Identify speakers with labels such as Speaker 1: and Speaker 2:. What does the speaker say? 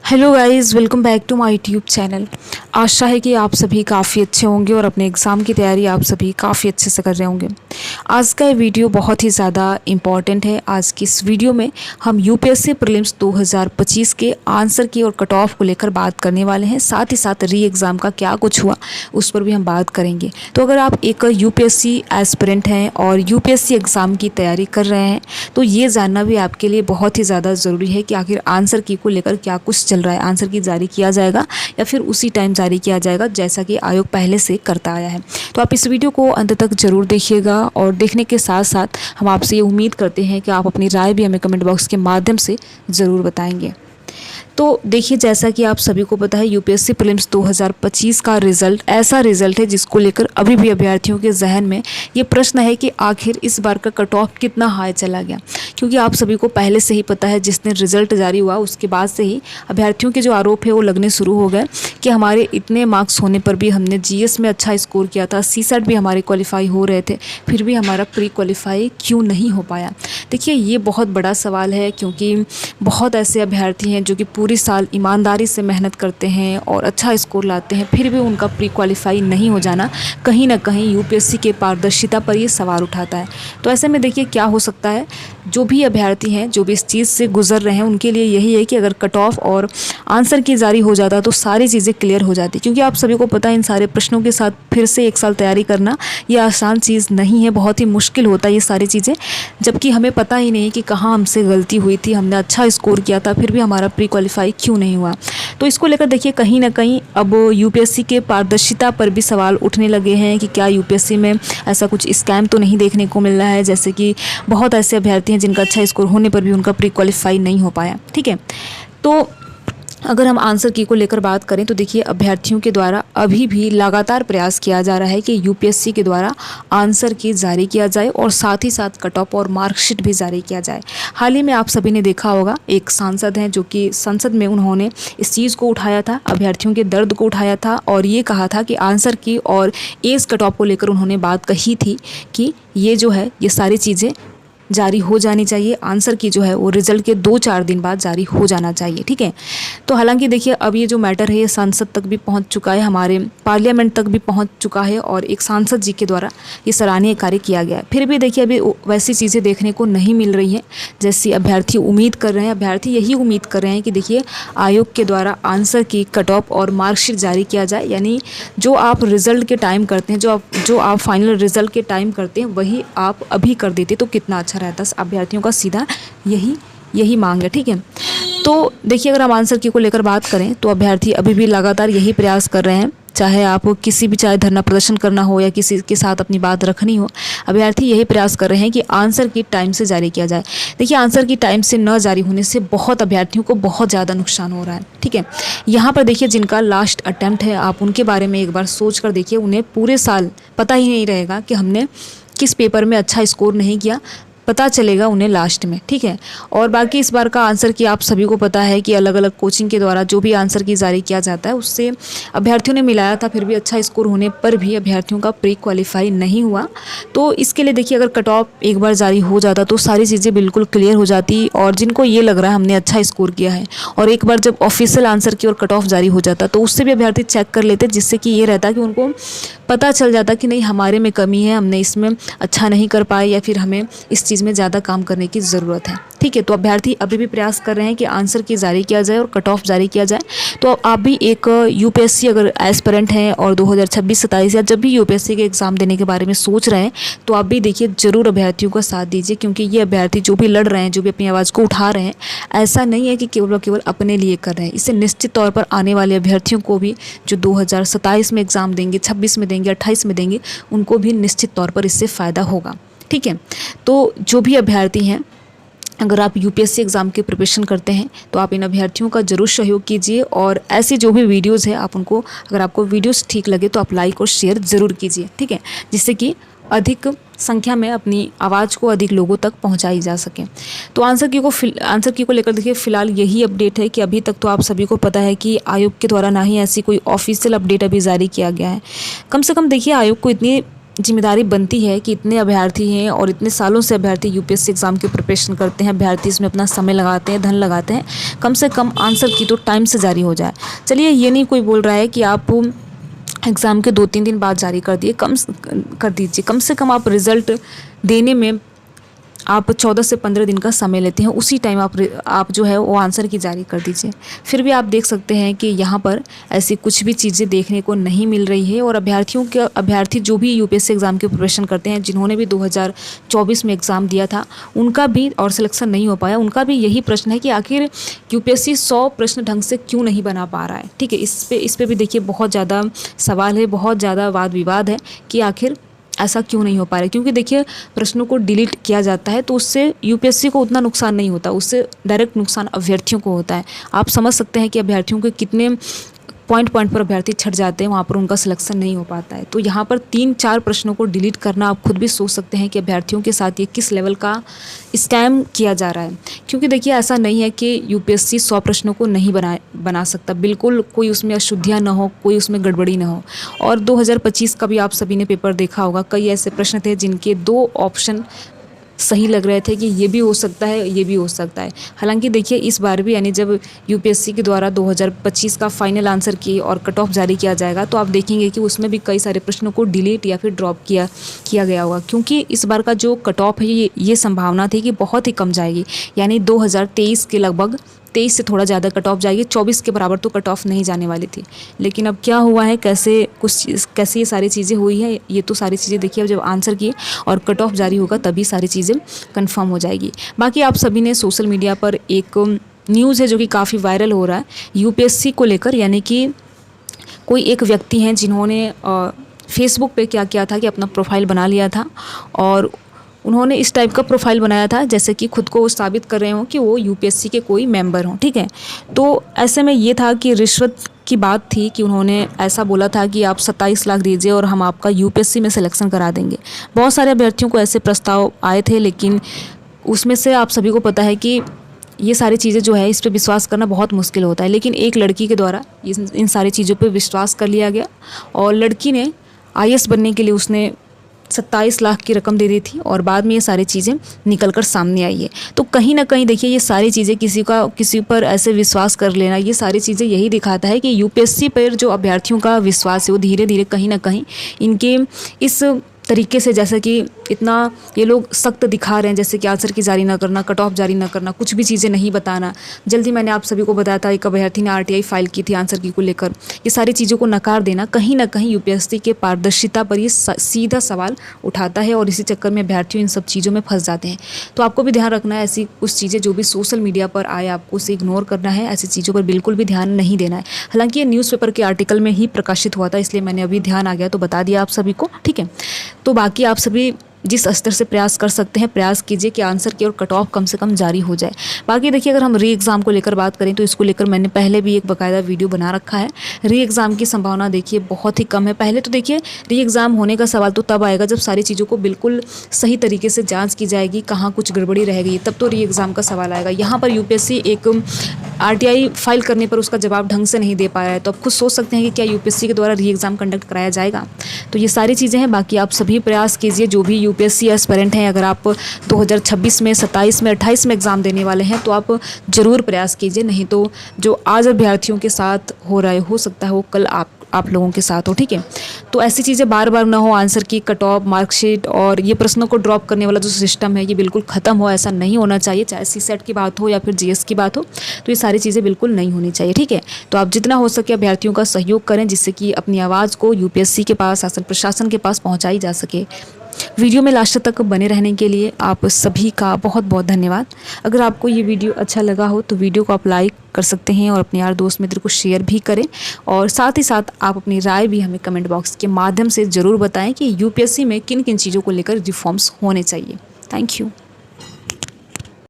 Speaker 1: Hello guys, welcome back to my YouTube channel. आशा है कि आप सभी काफ़ी अच्छे होंगे और अपने एग्ज़ाम की तैयारी आप सभी काफ़ी अच्छे से कर रहे होंगे। आज का ये वीडियो बहुत ही ज़्यादा इम्पॉर्टेंट है। आज की इस वीडियो में हम यूपीएससी प्रीलिम्स 2025 के आंसर की और कट ऑफ को लेकर बात करने वाले हैं। साथ ही साथ री एग्ज़ाम का क्या कुछ हुआ उस पर भी हम बात करेंगे। तो अगर आप एक यूपीएससी एस्पिरेंट हैं और यूपीएससी एग्ज़ाम की तैयारी कर रहे हैं तो ये जानना भी आपके लिए बहुत ही ज़्यादा ज़रूरी है कि आखिर आंसर की को लेकर क्या कुछ चल रहा है। आंसर की जारी किया जाएगा या फिर उसी टाइम जारी किया जाएगा जैसा कि आयोग पहले से करता आया है। तो आप इस वीडियो को अंत तक ज़रूर देखिएगा और देखने के साथ साथ हम आपसे ये उम्मीद करते हैं कि आप अपनी राय भी हमें कमेंट बॉक्स के माध्यम से ज़रूर बताएंगे। तो देखिए, जैसा कि आप सभी को पता है यूपीएससी प्रीलिम्स 2025 का रिज़ल्ट ऐसा रिज़ल्ट है जिसको लेकर अभी भी अभ्यर्थियों के जहन में ये प्रश्न है कि आखिर इस बार का कट ऑफ कितना हाई चला गया। क्योंकि आप सभी को पहले से ही पता है, जिस दिन रिज़ल्ट जारी हुआ उसके बाद से ही अभ्यर्थियों के जो आरोप है वो लगने शुरू हो गए कि हमारे इतने मार्क्स होने पर भी हमने जीएस में अच्छा स्कोर किया था, सीसेट भी हमारे क्वालिफाई हो रहे थे, फिर भी हमारा प्री क्वालिफाई क्यों नहीं हो पाया। देखिए, ये बहुत बड़ा सवाल है क्योंकि बहुत ऐसे अभ्यर्थी हैं जो कि पूरी साल ईमानदारी से मेहनत करते हैं और अच्छा स्कोर लाते हैं, फिर भी उनका प्री क्वालिफाई नहीं हो जाना कहीं ना कहीं यूपीएससी के पारदर्शिता पर ये सवाल उठाता है। तो ऐसे में देखिए क्या हो सकता है। जो भी अभ्यर्थी हैं, जो भी इस चीज़ से गुजर रहे हैं, उनके लिए यही है कि अगर कट ऑफ और आंसर की जारी हो जाता तो सारी चीज़ें क्लियर हो जाती। क्योंकि आप सभी को पता है, इन सारे प्रश्नों के साथ फिर से एक साल तैयारी करना ये आसान चीज़ नहीं है, बहुत ही मुश्किल होता है ये सारी चीज़ें, जबकि हमें पता ही नहीं कि कहाँ हमसे गलती हुई थी, हमने अच्छा स्कोर किया था फिर भी हमारा प्री क्वालिफाई क्यों नहीं हुआ। तो इसको लेकर देखिए कहीं ना कहीं अब यूपीएससी के पारदर्शिता पर भी सवाल उठने लगे हैं कि क्या यूपीएससी में ऐसा कुछ स्कैम तो नहीं देखने को मिल रहा है। जैसे कि बहुत ऐसे अभ्यर्थी हैं जिनका अच्छा स्कोर होने पर भी उनका प्री क्वालिफाई नहीं हो पाया। ठीक है, तो अगर हम आंसर की को लेकर बात करें तो देखिए अभ्यर्थियों के द्वारा अभी भी लगातार प्रयास किया जा रहा है कि यूपीएससी के द्वारा आंसर की जारी किया जाए और साथ ही साथ कट ऑफ और मार्कशीट भी जारी किया जाए। हाल ही में आप सभी ने देखा होगा, एक सांसद हैं जो कि संसद में उन्होंने इस चीज़ को उठाया था, अभ्यर्थियों के दर्द को उठाया था और ये कहा था कि आंसर की और एज कट ऑफ को लेकर उन्होंने बात कही थी कि ये जो है ये सारी चीज़ें जारी हो जानी चाहिए। आंसर की जो है वो रिज़ल्ट के 2-4 दिन बाद जारी हो जाना चाहिए। ठीक है, तो हालांकि देखिए अब ये जो मैटर है ये संसद तक भी पहुंच चुका है, हमारे पार्लियामेंट तक भी पहुंच चुका है और एक सांसद जी के द्वारा ये सराहनीय कार्य किया गया है। फिर भी देखिए अभी वैसी चीज़ें देखने को नहीं मिल रही हैं जैसी अभ्यर्थी उम्मीद कर रहे हैं। अभ्यर्थी यही उम्मीद कर रहे हैं कि देखिए आयोग के द्वारा आंसर की कट ऑफ और मार्कशीट जारी किया जाए, यानी जो आप रिज़ल्ट के टाइम करते हैं, जो आप फाइनल रिज़ल्ट के टाइम करते हैं वही आप अभी कर देते तो कितना अच्छा रहता। अभ्यर्थियों का सीधा यही मांग है। ठीक है, तो देखिए अगर हम आंसर की को लेकर बात करें तो अभ्यर्थी अभी भी लगातार यही प्रयास कर रहे हैं, चाहे आप चाहे धरना प्रदर्शन करना हो या किसी के साथ अपनी बात रखनी हो, अभ्यर्थी यही प्रयास कर रहे हैं कि आंसर की टाइम से जारी किया जाए। देखिए आंसर की टाइम से न जारी होने से बहुत अभ्यर्थियों को बहुत ज़्यादा नुकसान हो रहा है। ठीक है, यहाँ पर देखिए जिनका लास्ट अटैम्प्ट है आप उनके बारे में एक बार सोच कर देखिए, उन्हें पूरे साल पता ही नहीं रहेगा कि हमने किस पेपर में अच्छा स्कोर नहीं किया, पता चलेगा उन्हें लास्ट में। ठीक है, और बाकी इस बार का आंसर की आप सभी को पता है कि अलग अलग कोचिंग के द्वारा जो भी आंसर की जारी किया जाता है उससे अभ्यर्थियों ने मिलाया था, फिर भी अच्छा स्कोर होने पर भी अभ्यर्थियों का प्री क्वालिफाई नहीं हुआ। तो इसके लिए देखिए अगर कट ऑफ एक बार जारी हो जाता तो सारी चीज़ें बिल्कुल क्लियर हो जाती और जिनको ये लग रहा है हमने अच्छा स्कोर किया है, और एक बार जब ऑफिशियल आंसर की और कट ऑफ जारी हो जाता तो उससे भी अभ्यर्थी चेक कर लेते, जिससे कि ये रहता कि उनको पता चल जाता कि नहीं हमारे में कमी है, हमने इसमें अच्छा नहीं कर पाए या फिर हमें इस चीज़ में ज़्यादा काम करने की ज़रूरत है। ठीक है, तो अभ्यर्थी अभी भी प्रयास कर रहे हैं कि आंसर की जारी किया जाए और कट ऑफ जारी किया जाए। तो आप भी एक यूपीएससी अगर एस्पिरेंट हैं और 2026-27 या जब भी यूपीएससी के एग्ज़ाम देने के बारे में सोच रहे हैं तो आप भी देखिए ज़रूर अभ्यर्थियों का साथ दीजिए, क्योंकि ये अभ्यर्थी जो भी लड़ रहे हैं, जो भी अपनी आवाज़ को उठा रहे हैं, ऐसा नहीं है कि केवल अपने लिए कर रहे हैं। इससे निश्चित तौर पर आने वाले अभ्यर्थियों को भी जो 2027 में एग्ज़ाम देंगे, 26 में देंगे, 28 में देंगे, उनको भी निश्चित तौर पर इससे फ़ायदा होगा। ठीक है, तो जो भी अभ्यर्थी हैं, अगर आप यूपीएससी एग्ज़ाम की प्रिपरेशन करते हैं तो आप इन अभ्यर्थियों का ज़रूर सहयोग कीजिए और ऐसी जो भी वीडियोज़ है आप उनको, अगर आपको वीडियोज़ ठीक लगे तो आप लाइक और शेयर ज़रूर कीजिए। ठीक है, जिससे कि अधिक संख्या में अपनी आवाज़ को अधिक लोगों तक पहुंचाई जा सके। तो आंसर की को लेकर देखिए फ़िलहाल यही अपडेट है कि अभी तक तो आप सभी को पता है कि आयोग के द्वारा ना ही ऐसी कोई ऑफिशियल अपडेट अभी जारी किया गया है। कम से कम देखिए आयोग को इतनी जिम्मेदारी बनती है कि इतने अभ्यर्थी हैं और इतने सालों से अभ्यर्थी यूपीएससी एग्ज़ाम की प्रिपरेशन करते हैं, अभ्यर्थी इसमें अपना समय लगाते हैं, धन लगाते हैं, कम से कम आंसर की तो टाइम से जारी हो जाए। चलिए, ये नहीं कोई बोल रहा है कि आप एग्ज़ाम के 2-3 दिन बाद जारी कर दीजिए, कम से कम आप रिज़ल्ट देने में आप 14 से 15 दिन का समय लेते हैं, उसी टाइम आप जो है वो आंसर की जारी कर दीजिए। फिर भी आप देख सकते हैं कि यहाँ पर ऐसी कुछ भी चीज़ें देखने को नहीं मिल रही है और अभ्यर्थी जो भी यूपीएससी एग्ज़ाम की प्रिपरेशन करते हैं, जिन्होंने भी 2024 में एग्ज़ाम दिया था, उनका भी और सिलेक्शन नहीं हो पाया, उनका भी यही प्रश्न है कि आखिर यूपीएससी 100 प्रश्न ढंग से क्यों नहीं बना पा रहा है। ठीक है, इस पे भी देखिए बहुत ज़्यादा सवाल है, बहुत ज़्यादा वाद विवाद है कि आखिर ऐसा क्यों नहीं हो पा रहा है। क्योंकि देखिए, प्रश्नों को डिलीट किया जाता है तो उससे यूपीएससी को उतना नुकसान नहीं होता, उससे डायरेक्ट नुकसान अभ्यर्थियों को होता है। आप समझ सकते हैं कि अभ्यर्थियों के कितने पॉइंट पर अभ्यर्थी छट जाते हैं, वहाँ पर उनका सिलेक्शन नहीं हो पाता है। तो यहाँ पर 3-4 प्रश्नों को डिलीट करना, आप खुद भी सोच सकते हैं कि अभ्यर्थियों के साथ ये किस लेवल का स्कैम किया जा रहा है। क्योंकि देखिए, ऐसा नहीं है कि यूपीएससी 100 प्रश्नों को नहीं बना सकता, बिल्कुल कोई उसमें अशुद्धियाँ ना हो, कोई उसमें गड़बड़ी ना हो। और 2025 का भी आप सभी ने पेपर देखा होगा, कई ऐसे प्रश्न थे जिनके 2 ऑप्शन सही लग रहे थे कि ये भी हो सकता है, ये भी हो सकता है। हालांकि देखिए, इस बार भी यानी जब यूपीएससी के द्वारा 2025 का फाइनल आंसर की और कट ऑफ जारी किया जाएगा, तो आप देखेंगे कि उसमें भी कई सारे प्रश्नों को डिलीट या फिर ड्रॉप किया गया होगा। क्योंकि इस बार का जो कट ऑफ है, ये संभावना थी कि बहुत ही कम जाएगी, यानी 2023 के लगभग 23 से थोड़ा ज़्यादा कट ऑफ जाएगी, 24 के बराबर तो कट ऑफ नहीं जाने वाली थी। लेकिन अब क्या हुआ है, कैसे ये सारी चीज़ें हुई है, ये तो सारी चीज़ें देखिए, अब जब आंसर की और कट ऑफ जारी होगा तभी सारी चीज़ें कंफर्म हो जाएगी। बाकी आप सभी ने सोशल मीडिया पर एक न्यूज़ है जो कि काफ़ी वायरल हो रहा है यूपीएससी को लेकर, यानी कि कोई एक व्यक्ति हैं जिन्होंने फेसबुक पे क्या किया था कि अपना प्रोफाइल बना लिया था और उन्होंने इस टाइप का प्रोफाइल बनाया था जैसे कि खुद को साबित कर रहे हों कि वो यूपीएससी के कोई मेंबर हों। ठीक है, तो ऐसे में ये था कि रिश्वत की बात थी कि उन्होंने ऐसा बोला था कि आप 27 लाख दीजिए और हम आपका यूपीएससी में सिलेक्शन करा देंगे। बहुत सारे अभ्यर्थियों को ऐसे प्रस्ताव आए थे, लेकिन उसमें से आप सभी को पता है कि ये सारी चीज़ें जो है, इस पर विश्वास करना बहुत मुश्किल होता है। लेकिन एक लड़की के द्वारा इन सारी चीज़ों पर विश्वास कर लिया गया और लड़की ने आईएएस बनने के लिए उसने 27 लाख की रकम दे दी थी और बाद में ये सारी चीज़ें निकल कर सामने आई है। तो कहीं ना कहीं देखिए, ये सारी चीज़ें किसी पर ऐसे विश्वास कर लेना, ये सारी चीज़ें यही दिखाता है कि यूपीएससी पर जो अभ्यर्थियों का विश्वास है वो धीरे धीरे कहीं ना कहीं इनके इस तरीके से, जैसे कि इतना ये लोग सख्त दिखा रहे हैं, जैसे कि आंसर की जारी ना करना, कट ऑफ जारी ना करना, कुछ भी चीज़ें नहीं बताना। जल्दी मैंने आप सभी को बताया था, एक अभ्यर्थी ने आरटीआई फाइल की थी आंसर की को लेकर, ये सारी चीज़ों को नकार देना कहीं ना कहीं यूपीएससी के पारदर्शिता पर ये सीधा सवाल उठाता है और इसी चक्कर में अभ्यर्थियों इन सब चीज़ों में फंस जाते हैं। तो आपको भी ध्यान रखना है, ऐसी कुछ चीज़ें जो भी सोशल मीडिया पर आए आपको उसे इग्नोर करना है, ऐसी चीज़ों पर बिल्कुल भी ध्यान नहीं देना है। हालांकि ये न्यूज़पेपर के आर्टिकल में ही प्रकाशित हुआ था, इसलिए मैंने अभी ध्यान आ गया तो बता दिया आप सभी को। ठीक है, तो बाकी आप सभी जिस स्तर से प्रयास कर सकते हैं प्रयास कीजिए कि आंसर की और कट ऑफ कम से कम जारी हो जाए। बाकी देखिए, अगर हम री एग्ज़ाम को लेकर बात करें तो इसको लेकर मैंने पहले भी एक बाकायदा वीडियो बना रखा है। री एग्ज़ाम की संभावना देखिए बहुत ही कम है। पहले तो देखिए, री एग्ज़ाम होने का सवाल तो तब आएगा जब सारी चीज़ों को बिल्कुल सही तरीके से जाँच की जाएगी, कहाँ कुछ गड़बड़ी रह गई, तब तो री एग्ज़ाम का सवाल आएगा। यहाँ पर यूपीएससी एक आरटीआई फाइल करने पर उसका जवाब ढंग से नहीं दे पाया है, तो आप खुद सोच सकते हैं कि क्या यूपीएससी के द्वारा री एग्ज़ाम कंडक्ट कराया जाएगा। तो ये सारी चीज़ें हैं। बाकी आप सभी प्रयास कीजिए, जो भी यूपीएससी एस्पिरेंट हैं, अगर आप 2026 में, 27 में, 28 में एग्ज़ाम देने वाले हैं तो आप ज़रूर प्रयास कीजिए। नहीं तो जो आज अभ्यर्थियों के साथ हो रहा है, हो सकता है वो कल आप लोगों के साथ हो। ठीक है, तो ऐसी चीज़ें बार बार ना हो, आंसर की कट ऑफ, मार्कशीट और ये प्रश्नों को ड्रॉप करने वाला जो सिस्टम है ये बिल्कुल ख़त्म हो, ऐसा नहीं होना चाहिए। चाहे सीसेट की बात हो या फिर जीएस की बात हो, तो ये सारी चीज़ें बिल्कुल नहीं होनी चाहिए। ठीक है, तो आप जितना हो सके अभ्यर्थियों का सहयोग करें, जिससे कि अपनी आवाज़ को यूपीएससी के पास, शासन प्रशासन के पास पहुँचाई जा सके। वीडियो में लास्ट तक बने रहने के लिए आप सभी का बहुत बहुत धन्यवाद। अगर आपको ये वीडियो अच्छा लगा हो तो वीडियो को आप लाइक कर सकते हैं और अपने यार दोस्त मित्र को शेयर भी करें, और साथ ही साथ आप अपनी राय भी हमें कमेंट बॉक्स के माध्यम से ज़रूर बताएं कि यूपीएससी में किन किन चीज़ों को लेकर रिफॉर्म्स होने चाहिए। Thank you.